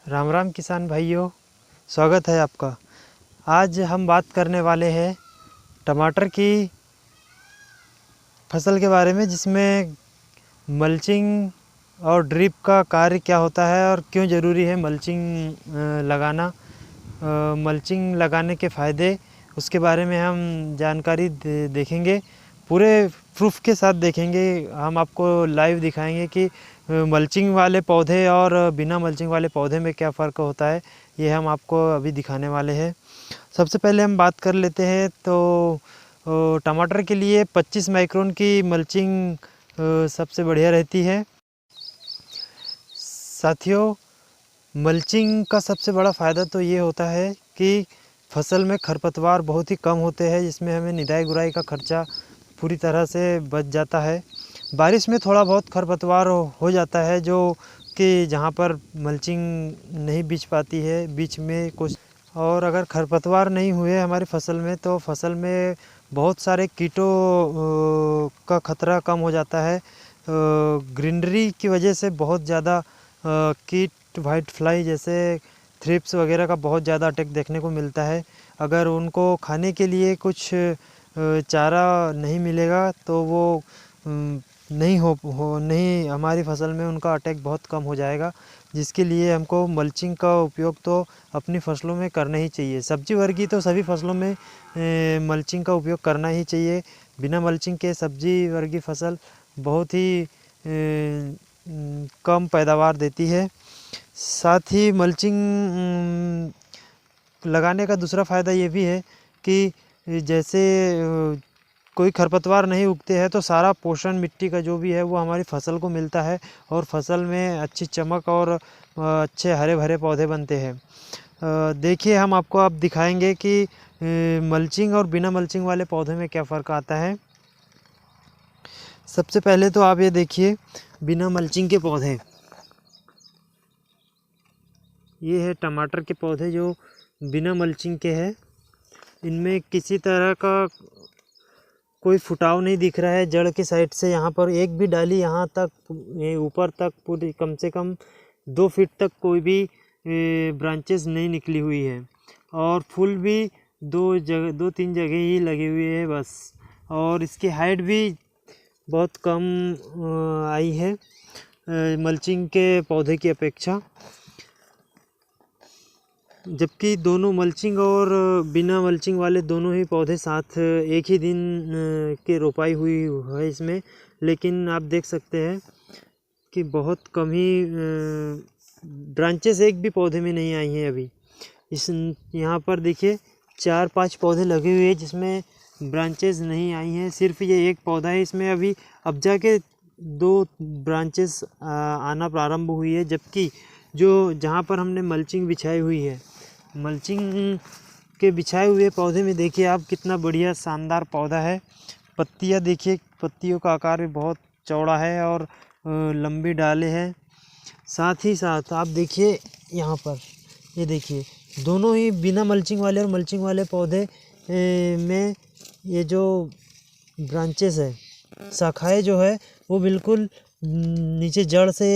राम राम किसान भाइयों, स्वागत है आपका। आज हम बात करने वाले हैं टमाटर की फसल के बारे में, जिसमें मल्चिंग और ड्रिप का कार्य क्या होता है और क्यों ज़रूरी है मल्चिंग लगाना। मल्चिंग लगाने के फ़ायदे, उसके बारे में हम जानकारी देखेंगे। पूरे प्रूफ के साथ देखेंगे। हम आपको लाइव दिखाएंगे कि मल्चिंग वाले पौधे और बिना मल्चिंग वाले पौधे में क्या फ़र्क होता है। ये हम आपको अभी दिखाने वाले हैं। सबसे पहले हम बात कर लेते हैं तो टमाटर के लिए 25 माइक्रोन की मल्चिंग सबसे बढ़िया रहती है। साथियों, मल्चिंग का सबसे बड़ा फ़ायदा तो ये होता है कि फसल में खरपतवार बहुत ही कम होते हैं, जिसमें हमें निदाई गुड़ाई का खर्चा पूरी तरह से बच जाता है। बारिश में थोड़ा बहुत खरपतवार हो जाता है, जो कि जहाँ पर मल्चिंग नहीं बिछ पाती है बीच में कुछ। और अगर खरपतवार नहीं हुए हमारी फसल में तो फसल में बहुत सारे कीटों का खतरा कम हो जाता है। ग्रीनरी की वजह से बहुत ज़्यादा कीट, वाइट फ्लाई जैसे थ्रिप्स वगैरह का बहुत ज़्यादा अटैक देखने को मिलता है। अगर उनको खाने के लिए कुछ चारा नहीं मिलेगा तो वो नहीं हमारी फसल में उनका अटैक बहुत कम हो जाएगा, जिसके लिए हमको मल्चिंग का उपयोग तो अपनी फसलों में करना ही चाहिए। सब्जी वर्गीय तो सभी फसलों में मल्चिंग का उपयोग करना ही चाहिए। बिना मल्चिंग के सब्जी वर्गीय फसल बहुत ही कम पैदावार देती है। साथ ही मल्चिंग लगाने का दूसरा फ़ायदा ये भी है कि जैसे कोई खरपतवार नहीं उगते हैं तो सारा पोषण मिट्टी का जो भी है वो हमारी फसल को मिलता है और फसल में अच्छी चमक और अच्छे हरे भरे पौधे बनते हैं। देखिए, हम आपको अब दिखाएंगे कि मल्चिंग और बिना मल्चिंग वाले पौधे में क्या फ़र्क आता है। सबसे पहले तो आप ये देखिए बिना मल्चिंग के पौधे। ये है टमाटर के पौधे जो बिना मल्चिंग के हैं। इनमें किसी तरह का कोई फुटाव नहीं दिख रहा है जड़ के साइड से। यहाँ पर एक भी डाली यहाँ तक ऊपर तक पूरी कम से कम 2 फीट तक कोई भी ब्रांचेस नहीं निकली हुई है। और फूल भी 2-3 जगह ही लगे हुए हैं बस। और इसकी हाइट भी बहुत कम आई है मल्चिंग के पौधे की अपेक्षा। जबकि दोनों मल्चिंग और बिना मल्चिंग वाले दोनों ही पौधे साथ एक ही दिन के रोपाई हुई है इसमें, लेकिन आप देख सकते हैं कि बहुत कम ही ब्रांचेस एक भी पौधे में नहीं आई हैं अभी। यहाँ पर देखिए 4-5 पौधे लगे हुए हैं जिसमें ब्रांचेस नहीं आई हैं। सिर्फ ये एक पौधा है, इसमें अभी अब जाके 2 ब्रांचेस आना प्रारंभ हुई है। जबकि जहाँ पर हमने मल्चिंग बिछाई हुई है, मल्चिंग के बिछाए हुए पौधे में देखिए आप कितना बढ़िया शानदार पौधा है। पत्तियाँ देखिए, पत्तियों का आकार भी बहुत चौड़ा है और लंबी डालें हैं। साथ ही साथ आप देखिए यहाँ पर, ये देखिए दोनों ही बिना मल्चिंग वाले और मल्चिंग वाले पौधे में ये जो ब्रांचेस है, शाखाएँ जो है वो बिल्कुल नीचे जड़ से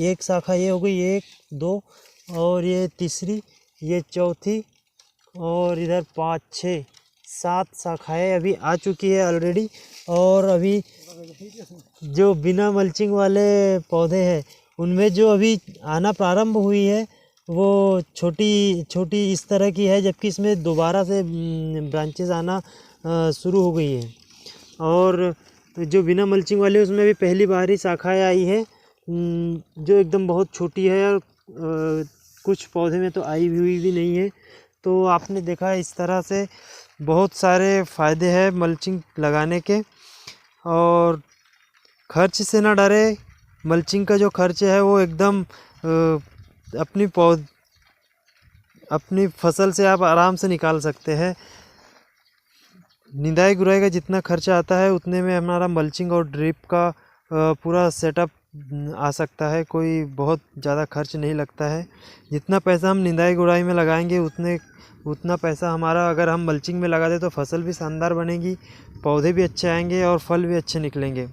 एक शाखा ये हो गई, 1 2 और ये तीसरी, ये चौथी, और इधर 5 6 7 शाखाएँ अभी आ चुकी है ऑलरेडी। और अभी जो बिना मल्चिंग वाले पौधे हैं उनमें जो अभी आना प्रारंभ हुई है वो छोटी छोटी इस तरह की है, जबकि इसमें दोबारा से ब्रांचेस आना शुरू हो गई है। और जो बिना मल्चिंग वाले उसमें भी पहली बार ही शाखाएँ आई है, जो एकदम बहुत छोटी है और कुछ पौधे में तो आई हुई भी नहीं है। तो आपने देखा इस तरह से बहुत सारे फ़ायदे हैं मल्चिंग लगाने के। और खर्च से ना डरे, मल्चिंग का जो खर्च है वो एकदम अपनी फसल से आप आराम से निकाल सकते हैं। निदाई गुड़ाई का जितना खर्चा आता है उतने में हमारा मल्चिंग और ड्रिप का पूरा सेटअप आ सकता है। कोई बहुत ज़्यादा खर्च नहीं लगता है। जितना पैसा हम निदाई गुड़ाई में लगाएंगे उतना पैसा हमारा अगर हम मल्चिंग में लगा दें तो फसल भी शानदार बनेगी, पौधे भी अच्छे आएंगे और फल भी अच्छे निकलेंगे।